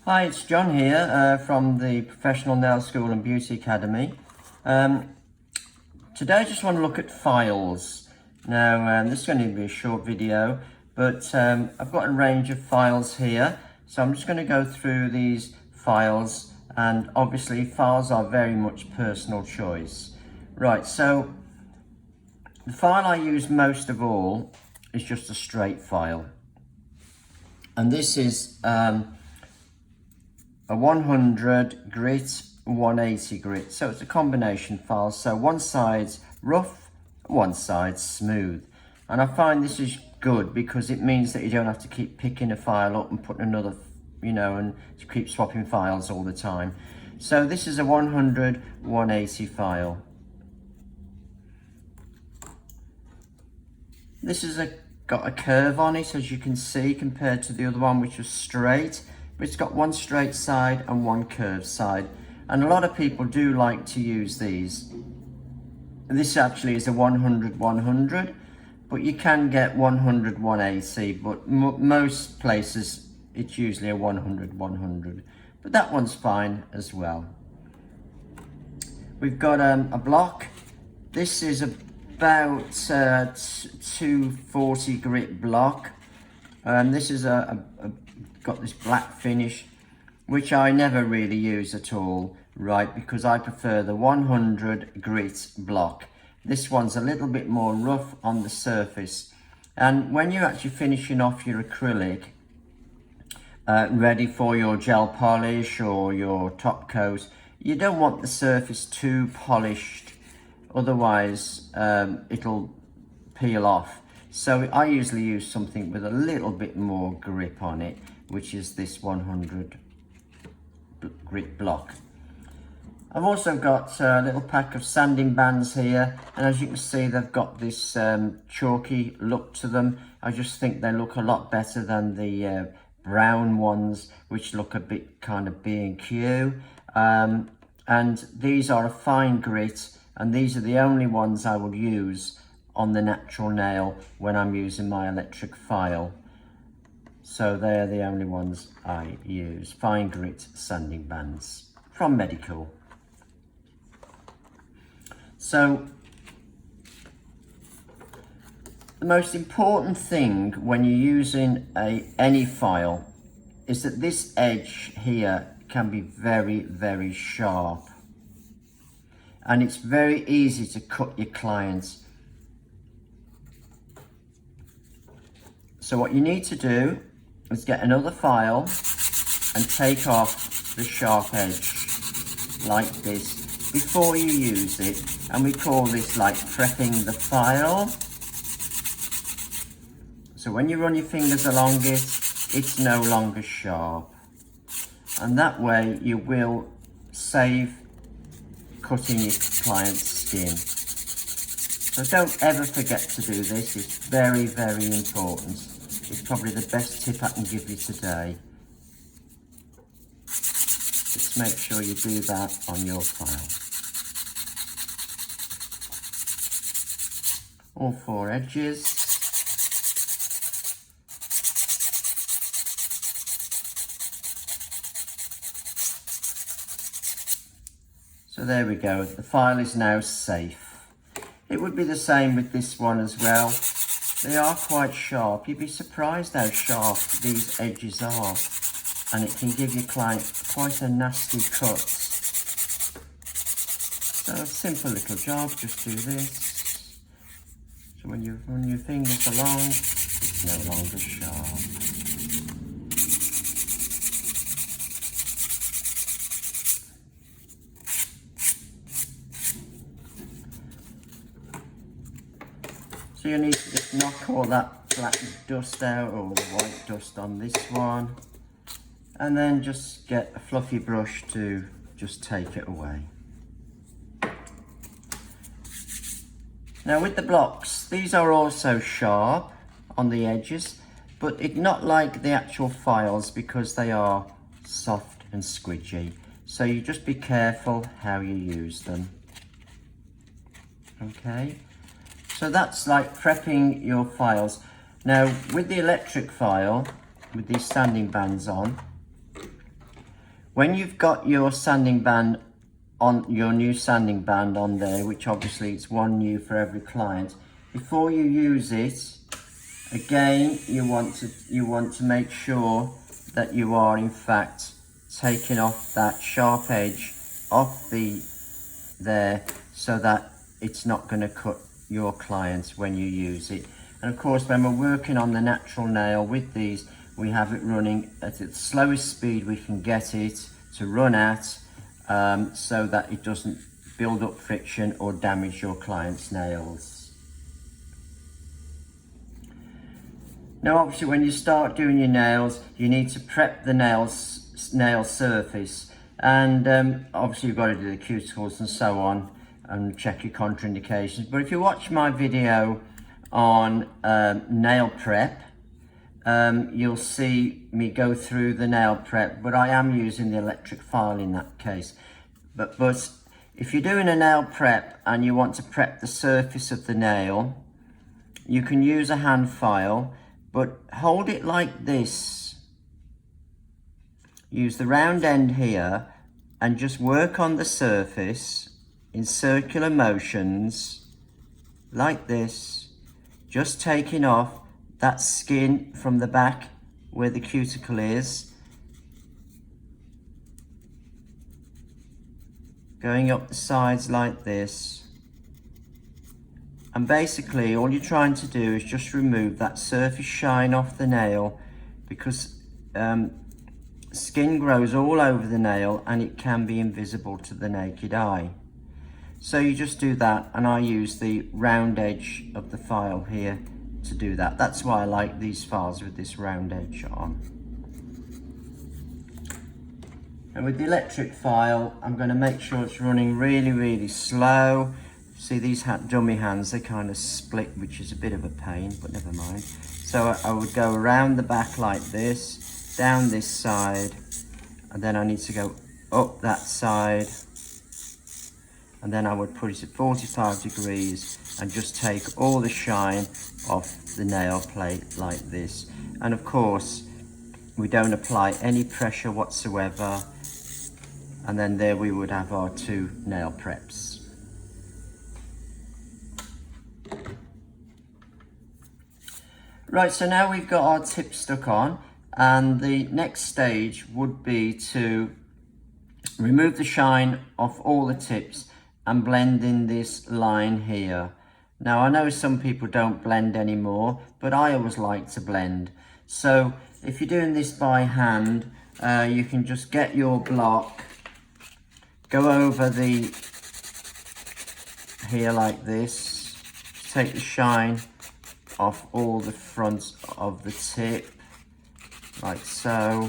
Hi, it's John here from the Professional Nail School and Beauty Academy. Today I just want to look at files. Now this is going to be a short video, but I've got a range of files here, so I'm just going to go through these files, and obviously files are very much personal choice. Right, so the file I use most of all is just a straight file, and this is a 100 grit, 180 grit, so it's a combination file, so one side's rough, one side's smooth, and I find this is good because it means that you don't have to keep picking a file up and putting another, and to keep swapping files all the time. So this is a 100 180 file. This is got a curve on it, as you can see, compared to the other one which was straight. But it's got one straight side and one curved side, and a lot of people do like to use these. This actually is a 100 100, but you can get 100 180, but most places it's usually a 100 100, but that one's fine as well. We've got a block. This is about 240 grit block, and this is got this black finish, which I never really use at all, right, because I prefer the 100 grit block. This one's a little bit more rough on the surface, and when you're actually finishing off your acrylic, ready for your gel polish or your top coat, you don't want the surface too polished, otherwise it'll peel off. So I usually use something with a little bit more grip on it, which is this 100 grit block. I've also got a little pack of sanding bands here, and as you can see, they've got this chalky look to them. I just think they look a lot better than the brown ones, which look a bit kind of B&Q. And these are a fine grit, and these are the only ones I would use on the natural nail when I'm using my electric file. So they're the only ones I use, fine grit sanding bands from Medical. So the most important thing when you're using any file is that this edge here can be very, very sharp, and it's very easy to cut your clients. So what you need to do is get another file and take off the sharp edge like this before you use it, and we call this like prepping the file. So when you run your fingers along it, it's no longer sharp, and that way you will save cutting your client's skin. So don't ever forget to do this. It's very, very important. It's probably the best tip I can give you today. Just make sure you do that on your file. All four edges. So there we go, the file is now safe. It would be the same with this one as well. They are quite sharp. You'd be surprised how sharp these edges are, and it can give your client quite a nasty cut. So a simple little job, just do this. So when you run your fingers along, it's no longer sharp. So you need to just knock all that black dust out, or white dust on this one, and then just get a fluffy brush to just take it away. Now with the blocks, these are also sharp on the edges, but it's not like the actual files because they are soft and squidgy. So you just be careful how you use them. Okay. So that's like prepping your files. Now with the electric file, with these sanding bands on, When you've got your sanding band on, your new sanding band on there, which obviously it's one new for every client, before you use it, again, you want to make sure that you are in fact taking off that sharp edge off there, so that it's not going to cut your clients when you use it. And of course, when we're working on the natural nail with these, we have it running at the slowest speed we can get it to run at, so that it doesn't build up friction or damage your client's nails. Now obviously when you start doing your nails, you need to prep the nail surface, and obviously you've got to do the cuticles and so on and check your contraindications. But if you watch my video on nail prep, you'll see me go through the nail prep, but I am using the electric file in that case. But if you're doing a nail prep and you want to prep the surface of the nail, you can use a hand file, but hold it like this. Use the round end here and just work on the surface in circular motions like this, just taking off that skin from the back where the cuticle is, going up the sides like this. And basically all you're trying to do is just remove that surface shine off the nail, because skin grows all over the nail and it can be invisible to the naked eye. So you just do that, and I use the round edge of the file here to do that. That's why I like these files with this round edge on. And with the electric file, I'm going to make sure it's running really slow. See these dummy hands, they kind of split, which is a bit of a pain, but never mind. So I would go around the back like this, down this side, and then I need to go up that side, and then I would put it at 45 degrees and just take all the shine off the nail plate like this. And of course, we don't apply any pressure whatsoever, and then there we would have our two nail preps. Right, so now we've got our tip stuck on, and the next stage would be to remove the shine off all the tips and blend in this line here. Now I know some people don't blend anymore, but I always like to blend. So if you're doing this by hand, you can just get your block, go over here like this, take the shine off all the front of the tip, like so.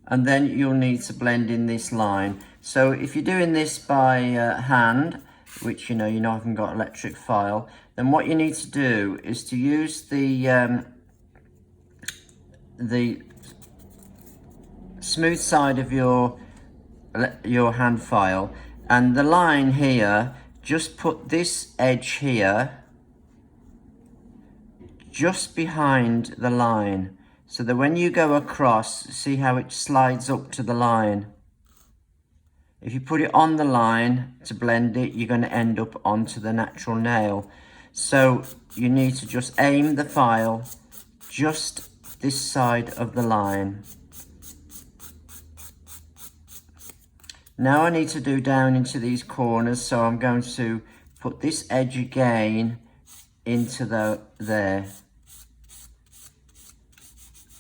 And then you'll need to blend in this line. So if you're doing this by hand, which you know I haven't got electric file, then what you need to do is to use the smooth side of your hand file, and the line here, just put this edge here just behind the line, so that when you go across, see how it slides up to the line. If you put it on the line to blend it, you're going to end up onto the natural nail. So you need to just aim the file just this side of the line. Now I need to do down into these corners, so I'm going to put this edge again into there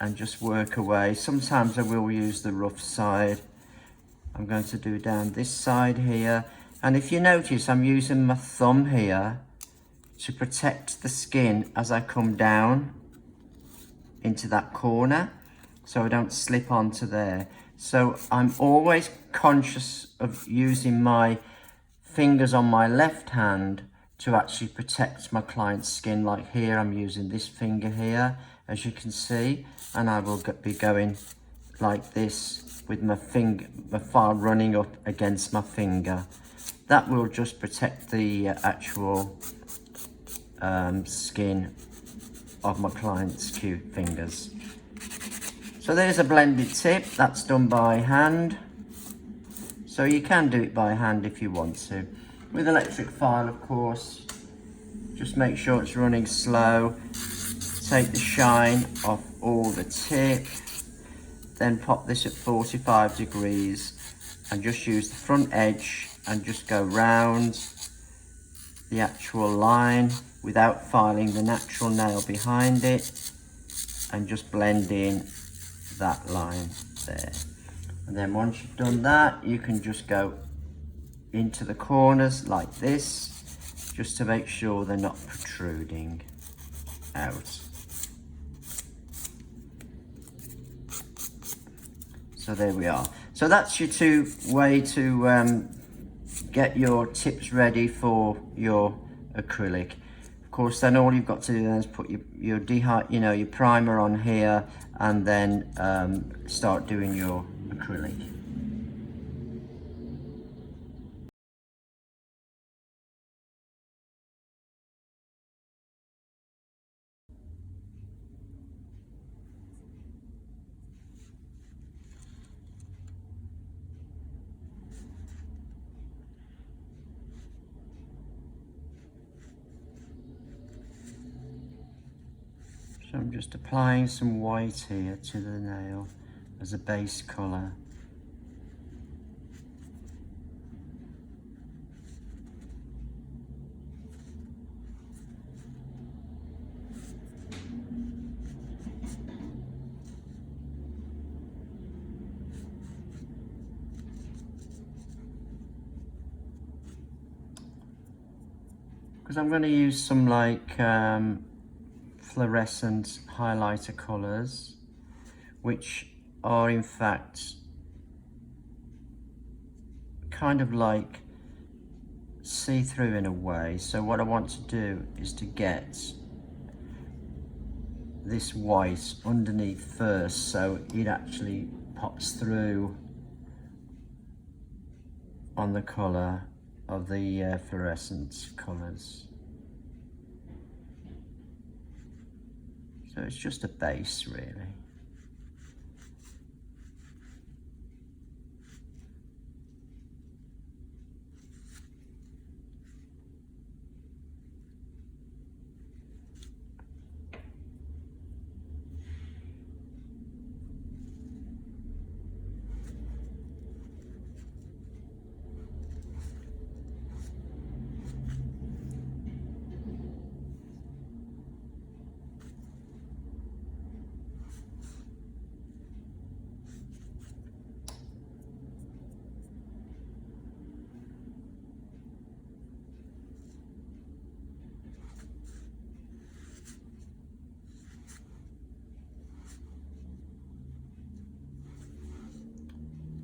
and just work away. Sometimes I will use the rough side. I'm going to do down this side here, and if you notice, I'm using my thumb here to protect the skin as I come down into that corner, so I don't slip onto there. So I'm always conscious of using my fingers on my left hand to actually protect my client's skin. Like here, I'm using this finger here, as you can see, and I will be going like this with my file running up against my finger. that will just protect the actual skin of my client's cute fingers. So there's a blended tip, that's done by hand. So you can do it by hand if you want to. With electric file, of course, just make sure it's running slow. Take the shine off all the tip, then pop this at 45 degrees and just use the front edge and just go round the actual line without filing the natural nail behind it, and just blend in that line there. And then once you've done that, you can just go into the corners like this, just to make sure they're not protruding out. So there we are. So that's your way to get your tips ready for your acrylic. Of course, then all you've got to do then is put your your primer on here, and then start doing your acrylic. So I'm just applying some white here to the nail as a base colour. Because I'm going to use some like fluorescent highlighter colours, which are in fact kind of like see-through in a way. So what I want to do is to get this white underneath first, so it actually pops through on the colour of the fluorescent colours. So it's just a base really.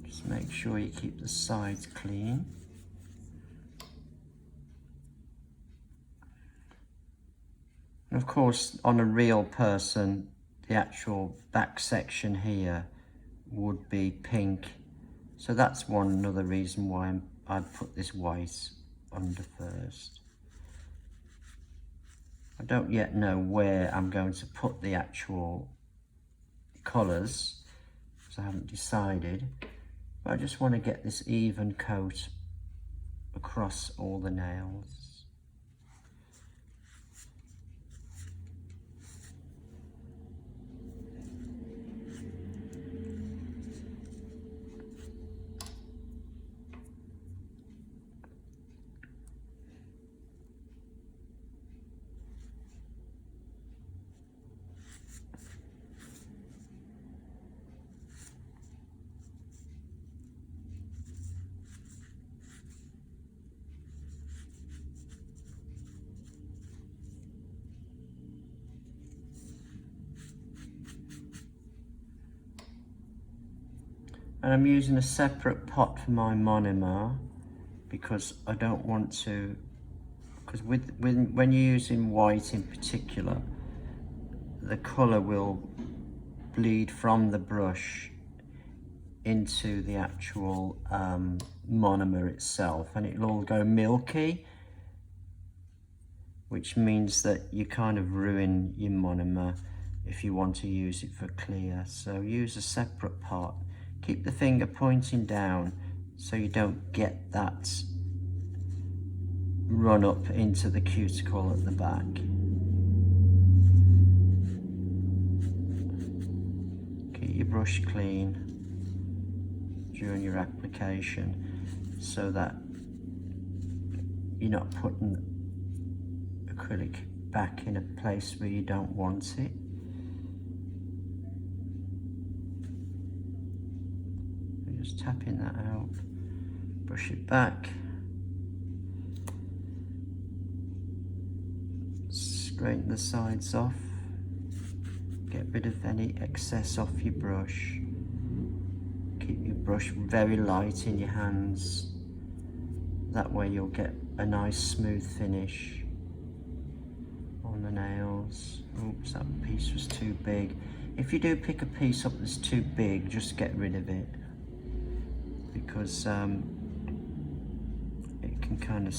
Just make sure you keep the sides clean. And of course, on a real person, the actual back section here would be pink. So that's another reason why I put this white under first. I don't yet know where I'm going to put the actual colours, because I haven't decided. But I just want to get this even coat across all the nails. And I'm using a separate pot for my monomer, because I don't want to, because when you're using white in particular, the colour will bleed from the brush into the actual monomer itself, and it'll all go milky, which means that you kind of ruin your monomer if you want to use it for clear. So use a separate part. Keep the finger pointing down so you don't get that run up into the cuticle at the back. Keep your brush clean during your application so that you're not putting acrylic back in a place where you don't want it. Just tapping that out, brush it back, straighten the sides off, get rid of any excess off your brush. Keep your brush very light in your hands, that way you'll get a nice smooth finish on the nails. Oops, that piece was too big. If you do pick a piece up that's too big, just get rid of it, because it can kind of,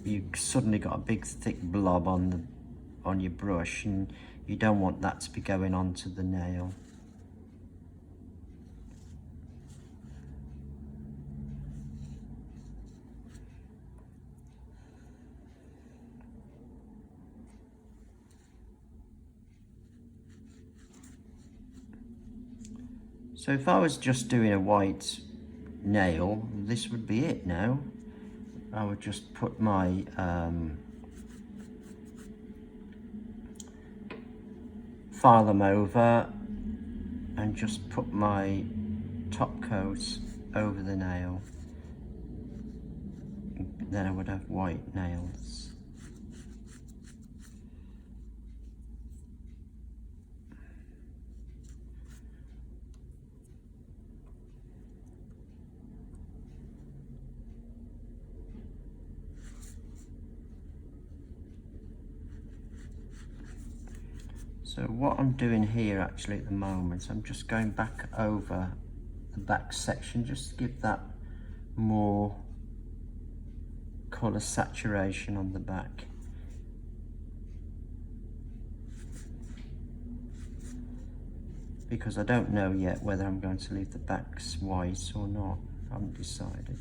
you suddenly got a big thick blob on your brush, and you don't want that to be going onto the nail. So if I was just doing a white nail, this would be it now. I would just put my file them over and just put my top coat over the nail. Then I would have white nails. So what I'm doing here actually at the moment, I'm just going back over the back section just to give that more colour saturation on the back. Because I don't know yet whether I'm going to leave the backs white or not. I haven't decided.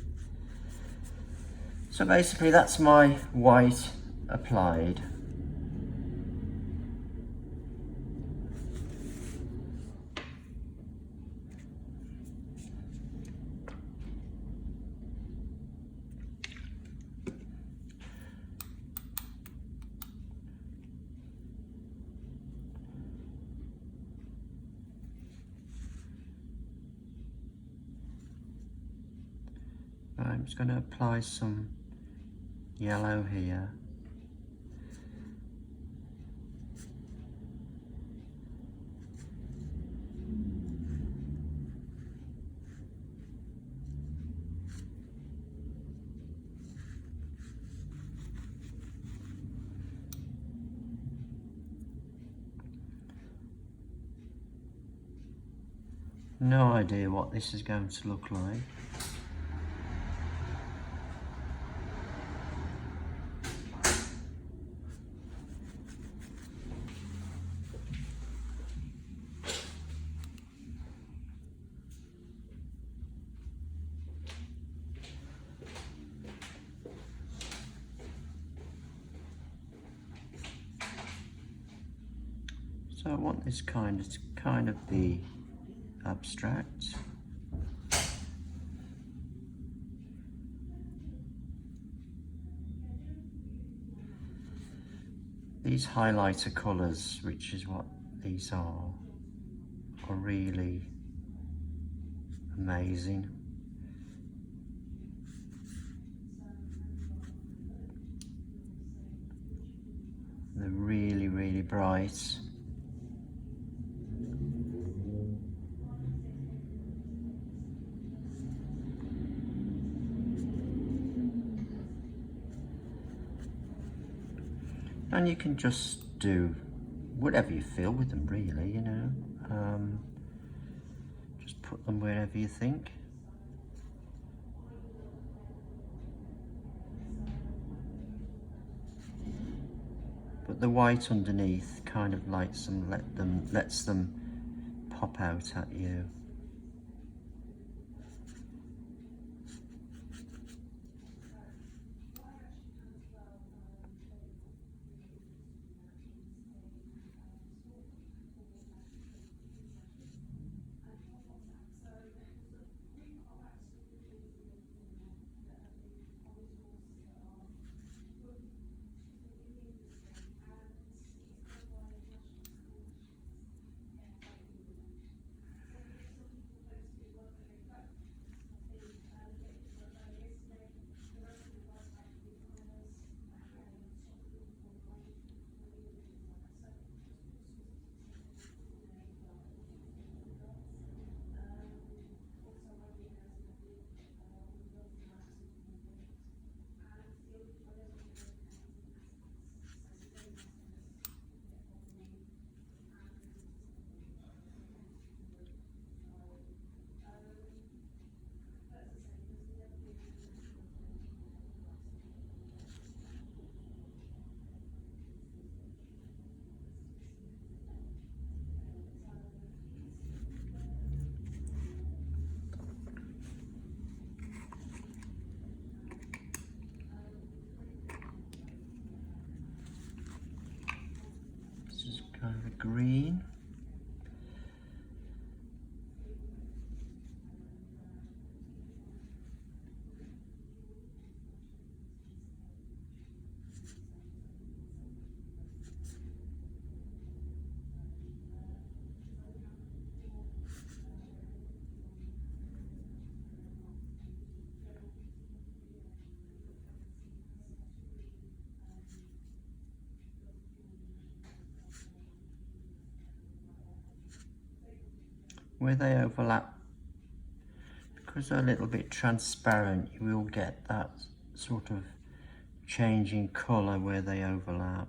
So basically that's my white applied. I'm just going to apply some yellow here. No idea what this is going to look like. So I want this to kind of be abstract. These highlighter colours, which is what these are really amazing. They're really, really bright. And you can just do whatever you feel with them, really, you know. Just put them wherever you think. But the white underneath kind of lets them pop out at you. This is kind of a green. Where they overlap, because they're a little bit transparent, you will get that sort of change in colour where they overlap.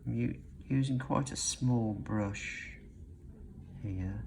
I'm using quite a small brush here.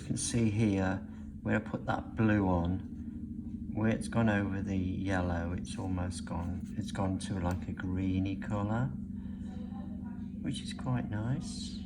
You can see here where I put that blue on, where it's gone over the yellow, it's almost gone, it's gone to like a greeny colour, which is quite nice.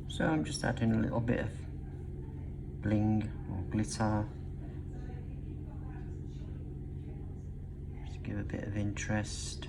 So I'm just adding a little bit of bling or glitter, just to give a bit of interest.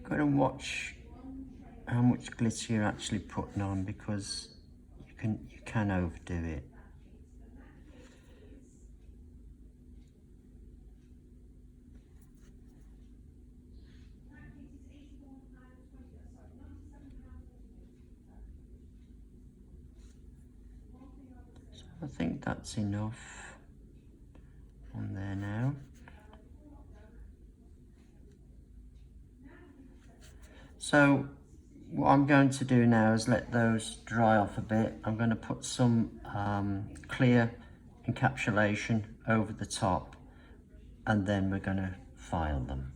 Got to watch how much glitter you're actually putting on, because you can overdo it. So I think that's enough on there now. So what I'm going to do now is let those dry off a bit. I'm going to put some clear encapsulation over the top, and then we're going to file them.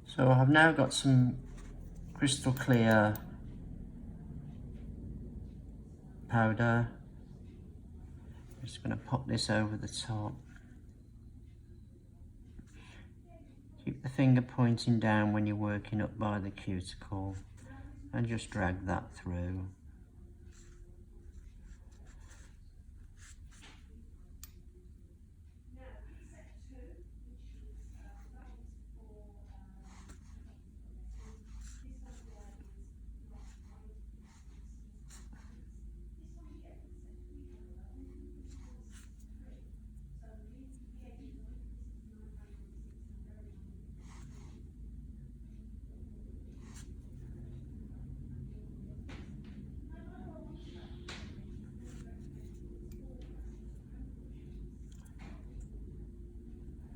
So I've now got some crystal clear powder. I'm just going to pop this over the top. Keep the finger pointing down when you're working up by the cuticle, and just drag that through.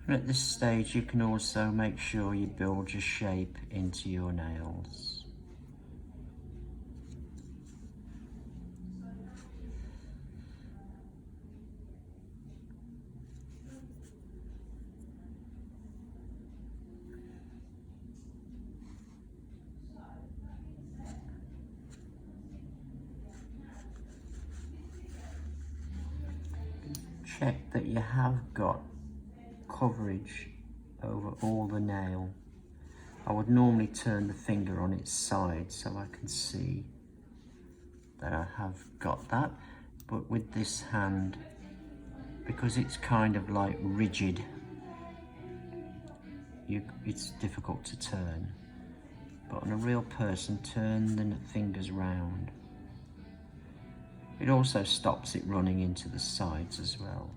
And at this stage you can also make sure you build your shape into your nails. Check that you have got coverage over all the nail. I would normally turn the finger on its side so I can see that I have got that, but with this hand, because it's kind of like rigid, it's difficult to turn. But on a real person, turn the fingers round. It also stops it running into the sides as well.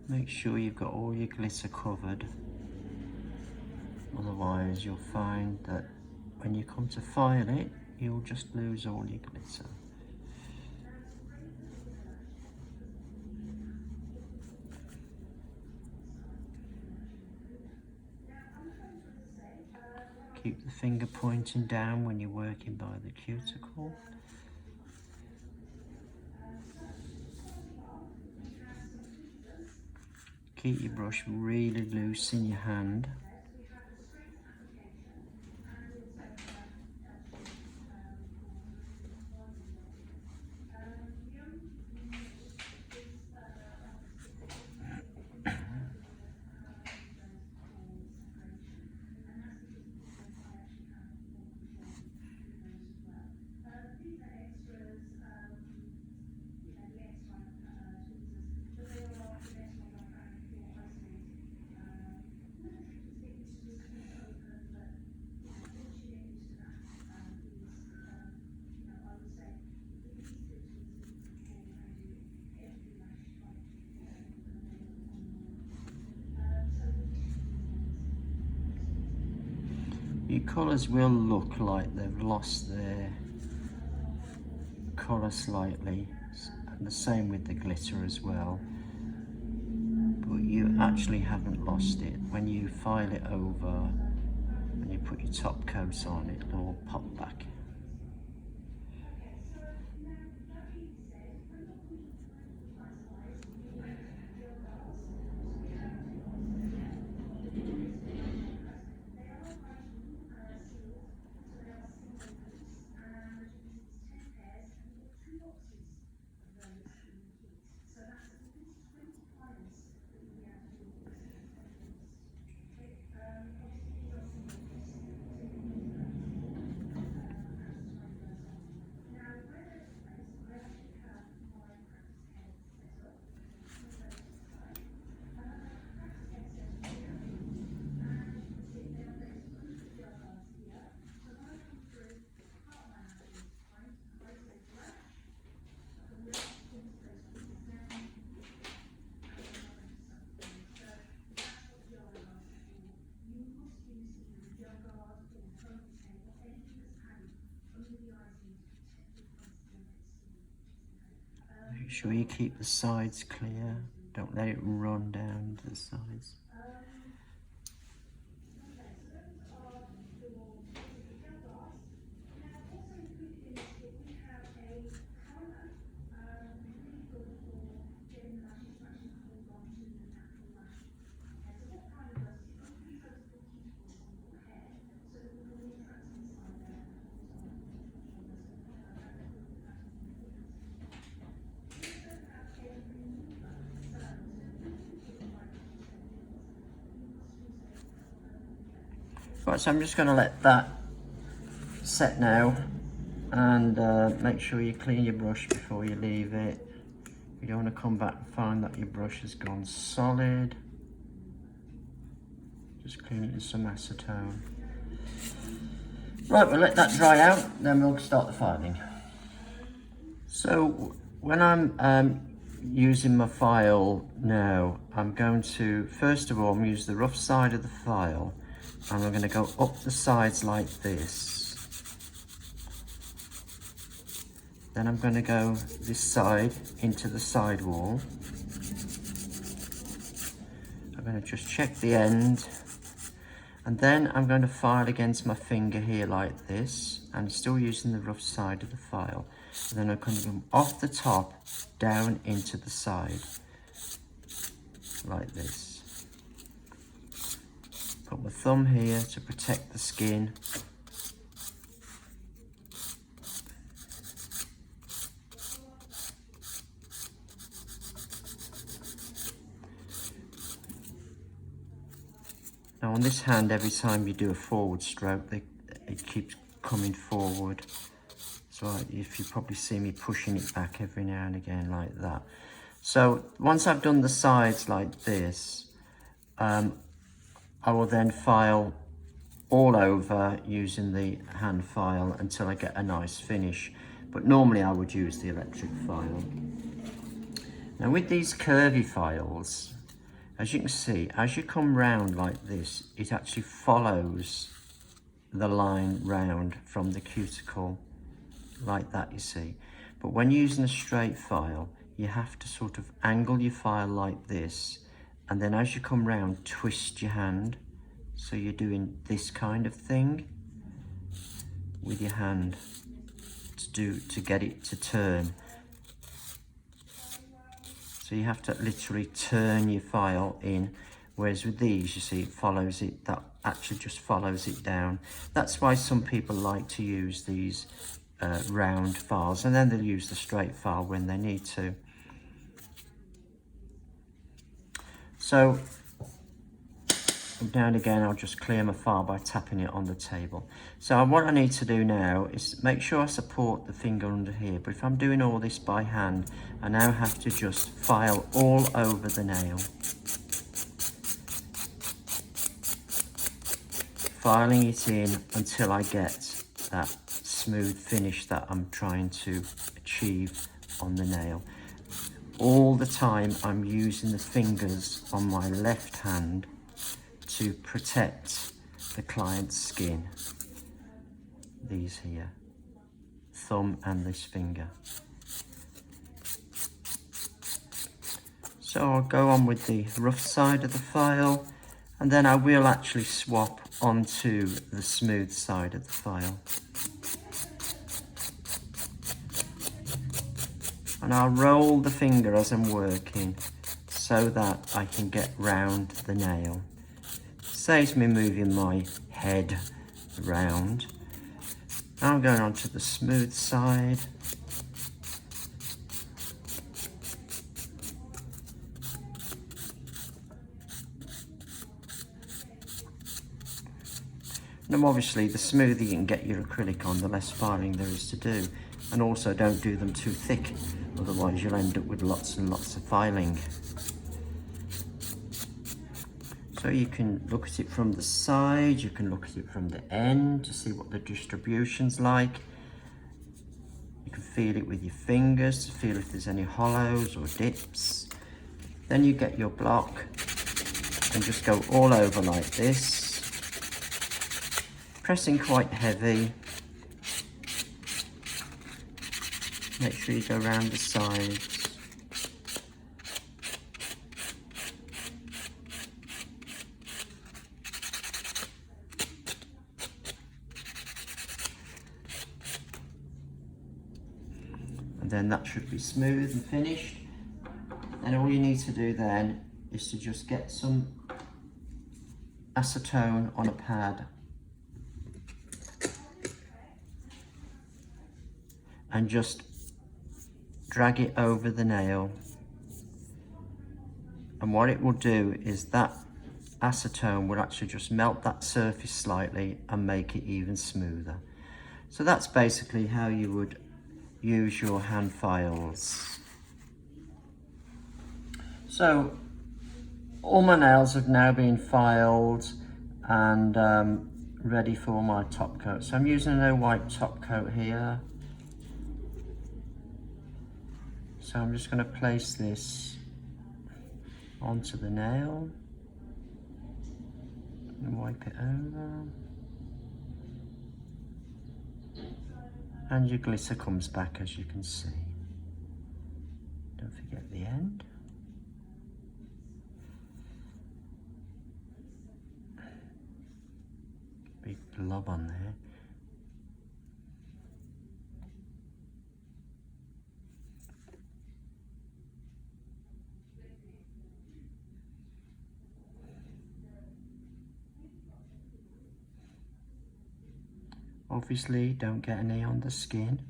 Make sure you've got all your glitter covered, otherwise you'll find that when you come to file it, you'll just lose all your glitter. Keep the finger pointing down when you're working by the cuticle. Keep your brush really loose in your hand. Your colours will look like they've lost their colour slightly, and the same with the glitter as well. but you actually haven't lost it. When you file it over and you put your top coat on, it'll all pop back. Make sure you keep the sides clear. Don't let it run down to the sides. Right, so I'm just going to let that set now, and make sure you clean your brush before you leave it. You don't want to come back and find that your brush has gone solid. Just clean it with some acetone. Right, we'll let that dry out, then we'll start the filing. So when I'm using my file now, I'm going to, first of all, I'm use the rough side of the file, and I'm going to go up the sides like this. Then I'm going to go this side into the side wall. I'm going to just check the end, and then I'm going to file against my finger here like this, and still using the rough side of the file. And then I'm going to come off the top down into the side like this. Put my thumb here to protect the skin. Now on this hand, every time you do a forward stroke, it keeps coming forward. So if you probably see me pushing it back every now and again like that. So once I've done the sides like this, I will then file all over using the hand file until I get a nice finish. But normally I would use the electric file. Now with these curvy files, as you can see, as you come round like this, it actually follows the line round from the cuticle like that, you see. But when using a straight file, you have to sort of angle your file like this, and then as you come round, twist your hand. So you're doing this kind of thing with your hand to get it to turn. So you have to literally turn your file in, whereas with these, you see, it follows it, that actually just follows it down. That's why some people like to use these round files, and then they'll use the straight file when they need to. So now and again, I'll just clear my file by tapping it on the table. So what I need to do now is make sure I support the finger under here. But if I'm doing all this by hand, I now have to just file all over the nail. Filing it in until I get that smooth finish that I'm trying to achieve on the nail. All the time I'm using the fingers on my left hand to protect the client's skin. These here, thumb and this finger. So I'll go on with the rough side of the file, and then I will actually swap onto the smooth side of the file. And I'll roll the finger as I'm working so that I can get round the nail. Saves me moving my head around. Now I'm going on to the smooth side. And obviously the smoother you can get your acrylic on, the less filing there is to do. And also don't do them too thick, otherwise you'll end up with lots and lots of filing. So you can look at it from the side, you can look at it from the end to see what the distribution's like. You can feel it with your fingers to feel if there's any hollows or dips. Then you get your block and just go all over like this, pressing quite heavy. Make sure you go around the sides. And then that should be smooth and finished. And all you need to do then is to just get some acetone on a pad and just drag it over the nail, and what it will do is that acetone will actually just melt that surface slightly and make it even smoother. So that's basically how you would use your hand files. So all my nails have now been filed and ready for my top coat. So I'm using a no wipe top coat here. So I'm just going to place this onto the nail and wipe it over. And your glitter comes back, as you can see. Don't forget the end. Big blob on there. Obviously, don't get any on the skin.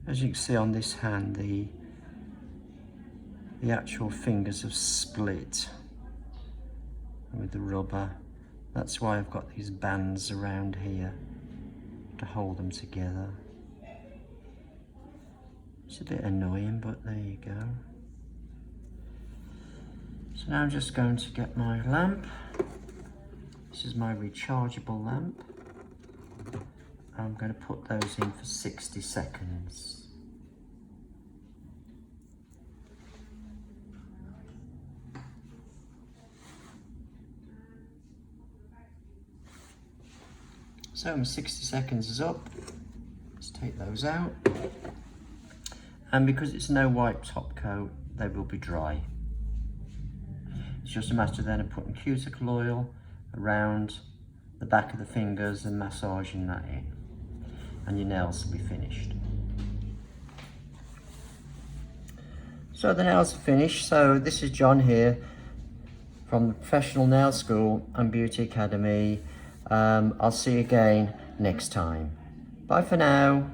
As you can see on this hand, the actual fingers have split with the rubber. That's why I've got these bands around here to hold them together. It's a bit annoying, but there you go. So now I'm just going to get my lamp. This is my rechargeable lamp. I'm going to put those in for 60 seconds. So my 60 seconds is up. Let's take those out. And because it's no wipe top coat, they will be dry. It's just a matter then of putting cuticle oil around the back of the fingers and massaging that in. And your nails will be finished. So the nails are finished. So this is John here from the Professional Nail School and Beauty Academy. I'll see you again next time. Bye for now.